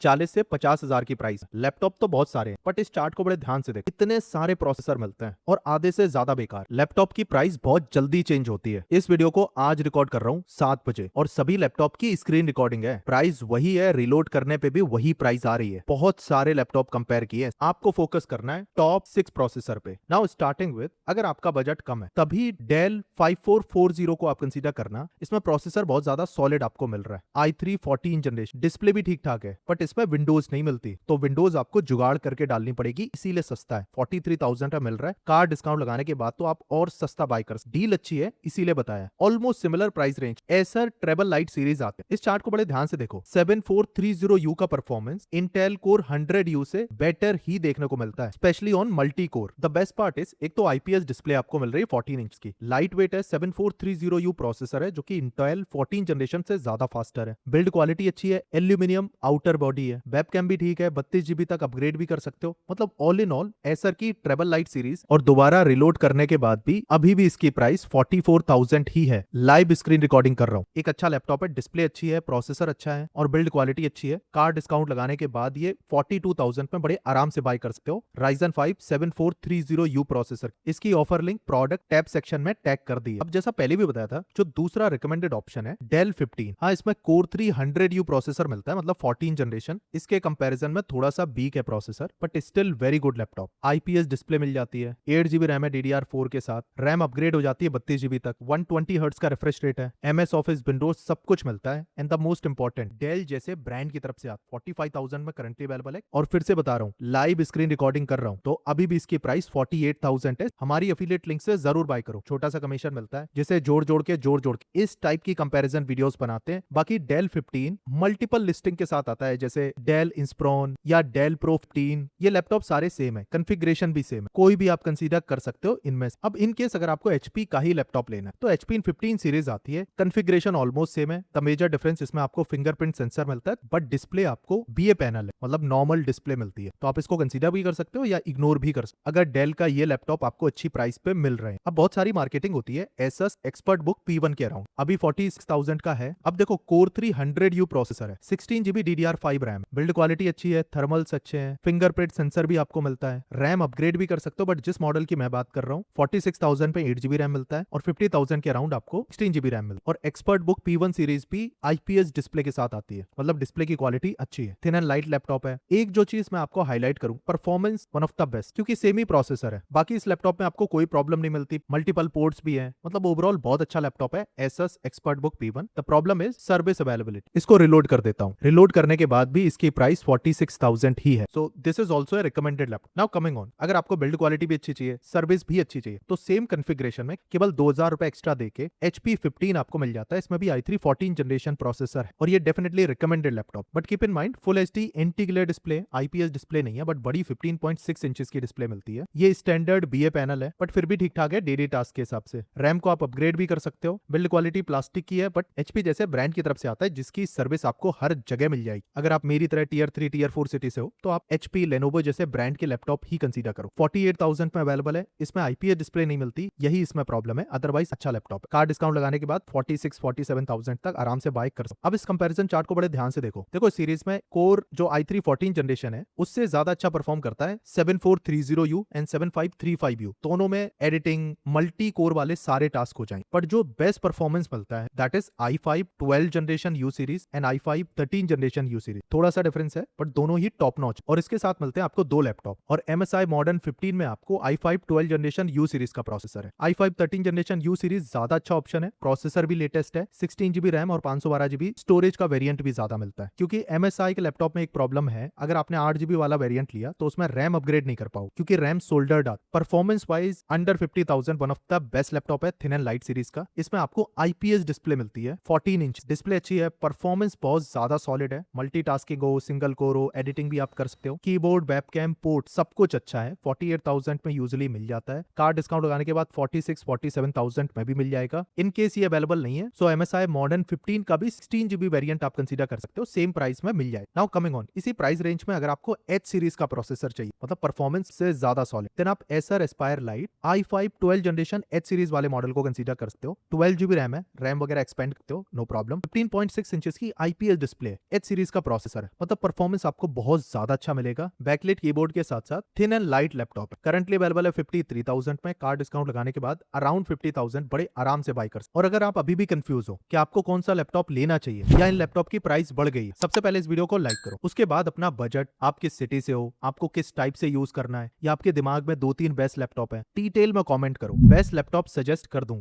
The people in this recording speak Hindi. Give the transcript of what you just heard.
40 से 50,000 की प्राइस। लैपटॉप तो बहुत सारे हैं, बट इस चार्ट को बड़े ध्यान से देख, इतने सारे प्रोसेसर मिलते हैं और आधे से ज्यादा बेकार। लैपटॉप की प्राइस बहुत जल्दी चेंज होती है। इस वीडियो को आज रिकॉर्ड कर रहा हूँ 7 बजे और सभी लैपटॉप की स्क्रीन रिकॉर्डिंग है। प्राइस वही है, रिलोड करने पे भी वही प्राइस आ रही है। बहुत सारे लैपटॉप कंपेयर किए, आपको फोकस करना है टॉप 6 प्रोसेसर पे। नाउ स्टार्टिंग विद, अगर आपका बजट कम है तभी डेल 5440 को आप कंसीडर करना। इसमें प्रोसेसर बहुत ज्यादा सॉलिड आपको मिल रहा है। i3 14 जनरेशन, डिस्प्ले भी ठीक ठाक है, बट इसमें विंडोज नहीं मिलती, तो विंडोज आपको जुगाड़ करके डालनी पड़ेगी, इसीलिए सस्ता है। 43,000 का मिल रहा है। कार डिस्काउंट लगाने के बाद तो आप और सस्ता बाय कर सकते। डील अच्छी है इसीलिए बताया। Almost similar price range Acer travel lite series आते हैं। इस चार्ट को बड़े ध्यान से देखो। 7430U का परफॉर्मेंस इंटेल कोर 100U से बेटर ही देखने को मिलता है, specially on multi core. The best part is, एक तो आईपीएस डिस्प्ले आपको मिल रही है 14 इंच की, लाइट वेट है, 7430U प्रोसेसर है जो कि इंटेल 14 जनरेशन से ज्यादा फास्टर है। बिल्ड क्वालिटी अच्छी है, एल्यूमिनियम आउटर बॉडी है, वेबकैम भी ठीक है, 32GB तक अपग्रेड भी कर सकते हो। मतलब ऑल इन ऑल एसर की ट्रेबल लाइट सीरीज, और दोबारा रिलोड करने के बाद भी अभी भी इसकी प्राइस 44,000 ही है। लाइव स्क्रीन रिकॉर्डिंग कर रहा हूं। एक अच्छा लैपटॉप है, डिस्प्ले अच्छी है, प्रोसेसर अच्छा है और बिल्ड क्वालिटी अच्छी है। कार डिस्काउंट लगाने के बाद ये 42,000 में बड़े आराम से बाय कर सकते हो। Ryzen 5 7430U प्रोसेसर, इसकी offer link product tab section में टैग कर दी है। अब जैसा पहले भी बताया था, जो दूसरा रिकमेंडेड ऑप्शन है डेल 15। हाँ, इसमें कोर 300U प्रोसेसर मिलता है, मतलब 14 जनरेशन। इसके कंपैरिजन में थोड़ा सा वीक है processor, but still very good laptop. IPS display मिल जाती है, 8GB रैम है DDR4 के साथ, रैम अपग्रेड हो जाती है 32GB तक, 120 हर्ट्ज का रिफ्रेश रेट है, एमएस ऑफिस विंडोज सब कुछ मिलता है। And the most important, Dell जैसे ब्रांड की तरफ से आप 45,000 में करंटली अवेलेबल है। और फिर से बता रहा हूँ, लाइव स्क्रीन रिकॉर्डिंग कर रहा हूँ तो अभी भी इसकी प्राइस 48,000 है। हमारी एफिलिएट लिंक से जरूर बाय करो, छोटा सा कमीशन मिलता है, जिसे जोड़ जोड़ के इस टाइप की कंपैरिजन वीडियोस बनाते हैं। बाकी डेल 15 मल्टीपल लिस्टिंग के साथ आता है, जैसे डेल इंस्प्रोन या डेल प्रो 15। ये लैपटॉप सारे सेम है, कॉन्फ़िगरेशन भी सेम है, कोई भी आप कंसीडर कर सकते हो इनमें से। अब इन केस अगर आपको एचपी का ही लैपटॉप लेना है तो एचपी 15 सीरीज आती है, कॉन्फ़िगरेशन ऑलमोस्ट सेम है। द मेजर डिफरेंस, इसमें आपको फिंगरप्रिंट सेंसर मिलता है, बट डिस्प्ले आपको बीए पैनल है, मतलब नॉर्मल डिस्प्ले मिलती है। तो आप इसको कंसीडर भी कर सकते हो या इग्नोर भी कर सकते हो, अगर डेल का ये लैपटॉप आपको अच्छी प्राइस पे मिल रहे हैं। अब बहुत सारी मार्केटिंग होती है एसस एक्सपर्ट बुक P1 के अराउंड, अभी 46,000 का है। अब देखो, कोर 300U प्रोसेसर है, 16GB DDR5 RAM, build quality अच्छी है, थर्मल्स अच्छे हैं, फिंगरप्रिंट सेंसर भी आपको मिलता है, रैम अपग्रेड भी कर सकते हो। बट जिस मॉडल की मैं बात कर रहा हूँ, 46,000 पे 8GB रैम मिलता है और 50,000 के अराउंड आपको 16GB रैम मिलता है। और एक्सपर्ट बुक P1 सीरीज भी आईपीएस डिस्प्ले के साथ आती है, मतलब डिस्प्ले की क्वालिटी अच्छी है, थिन एंड लाइट लैपटॉप है। एक जो चीज मैं आपको हाईलाइट करूं, performance one of the best, क्योंकि सेम ही प्रोसेसर है। बाकी इस लैपटॉप में आपको कोई प्रॉब्लम नहीं मिलती, मल्टीपल पोर्ट्स भी है, मतलब ओवरऑल बहुत अच्छा लैपटॉप है Asus expert book P1। The problem is service availability. इसको रिलोड कर देता हूं, रिलोड करने के बाद भी इसकी प्राइस 46,000 ही है। So this is also a recommended laptop. Now coming on, अगर आपको बिल्ड क्वालिटी भी अच्छी चाहिए, सर्विस भी अच्छी चाहिए, तो सेम कॉन्फ़िगरेशन में केवल 2,000 रुपए एक्स्ट्रा देके HP 15 आपको मिल जाता है। इसमें भी i3 14 जनरेशन प्रोसेसर है और ये definitely recommended laptop. But keep in mind, full HD anti glare display, IPS display नहीं है, बट बड़ी 15.6 इंचेस की डिस्प्ले मिलती है। ये स्टैंडर्ड बीए पैनल है, बट फिर भी ठीक ठाक है डेली टास्क के हिसाब से। रैम को आप अपग्रेड भी कर सकते हो। बिल्ड क्वालिटी प्लास्टिक की है, बट HP जैसे ब्रांड की तरफ से आता है, जिसकी सर्विस आपको हर जगह मिल जाएगी। अगर आप मेरी तरह टियर 3 टियर 4 सिटी से हो तो आप HP लेनोवो जैसे ब्रांड के लैपटॉप ही कंसीडर करो। 48,000 में अवेलेबल है। इसमें आईपीएस डिस्प्ले नहीं मिलती, यही इसमें प्रॉब्लम है, अदरवाइज अच्छा लैपटॉप है। कार डिस्काउंट लगाने के बाद 46-47,000 तक आराम से बाय कर सकते। अब इस कंपैरिजन चार्ट को बड़े ध्यान से देखो सीरीज में कोर जो i3 14 जनरेशन है उससे ज्यादा अच्छा परफॉर्म करता है 7430U एंड 7535U। दोनों में एडिटिंग मल्टी कोर वाले सारे टास्क हो जाएंगे, बट जो बेस्ट परफॉर्मेंस मिलता है that is i5 12 generation U series and i5 13 generation U series. थोड़ा सा डिफरेंस है, बट दोनों ही टॉप नॉच। और इसके साथ मिलते हैं आपको दो लैपटॉप, और MSI मॉडर्न 15 में आपको i5 12 जनरेशन U सीरीज का प्रोसेसर है। i5 13 जनरेशन U सीरीज ज्यादा अच्छा ऑप्शन है, प्रोसेसर भी लेटेस्ट है, 16GB रैम और 512GB स्टोरेज का वेरिएंट भी ज्यादा मिलता है। क्योंकि MSI के लैपटॉप में एक प्रॉब्लम है, अगर आपने 8GB वाला वेरिएंट लिया तो उसमें रैम अपग्रेड नहीं कर पाओ, क्योंकि रैम सोल्डर्ड आता। Performance wise under 50,000 one of the best laptop है थिन एंड लाइट सीरीज का। इसमें आपको आईपीएस डिस्प्ले मिलती है, 14 इंच डिस्प्ले अच्छी है, परफॉर्मेंस बहुत ज्यादा सॉलिड है, मल्टीटास्किंग हो, सिंगल कोर हो, एडिटिंग भी आप कर सकते हो, कीबोर्ड वेबकैम पोर्ट सब कुछ अच्छा है। 48,000 में यूजुअली मिल जाता है, कार डिस्काउंट लगाने के बाद 46-47,000 में भी मिल जाएगा। इन केस ये अवेलेबल नहीं है, सो MSI मॉडर्न 15 का भी 16GB वेरिएंट आप कंसीडर कर सकते हो, सेम प्राइस में मिल जाए। नाउ कमिंग ऑन, इसी प्राइस रेंज में अगर आपको H सीरीज का प्रोसेसर चाहिए, मतलब परफॉर्मेंस से ज्यादा सॉलिड, देन आप Acer Aspire Lite i5 12 generation H series वाले मॉडल को कंसीडर कर सकते हो। 12GB रैम है, रैम वगैरह एक्सपेंड करते हो, नो प्रॉब्लम। 15.6 इंचेस की आईपीएस डिस्प्ले, H सीरीज का प्रोसेसर प्रोसेसर है, मतलब परफॉर्मेंस आपको बहुत ज्यादा अच्छा मिलेगा। बैकलिट कीबोर्ड के साथ साथ थिन एंड लाइट लैपटॉप है, करंटली अवेलेबल है 53,000 में। कार्ड डिस्काउंट लगाने के बाद अराउंड 50,000 बड़े आराम से बाय कर सकते। और अगर आप अभी भी कंफ्यूज हो कि आपको कौन सा लैपटॉप लेना चाहिए या इन लैपटॉप की प्राइस बढ़ गई है, सबसे पहले इस वीडियो को लाइक करो। उसके बाद अपना बजट, आप किस सिटी से हो, आपको किस टाइप से यूज करना है, या आपके दिमाग में 2-3 बेस्ट लैपटॉप है, डिटेल में कमेंट करो, बेस्ट लैपटॉप सजेस्ट कर दूं।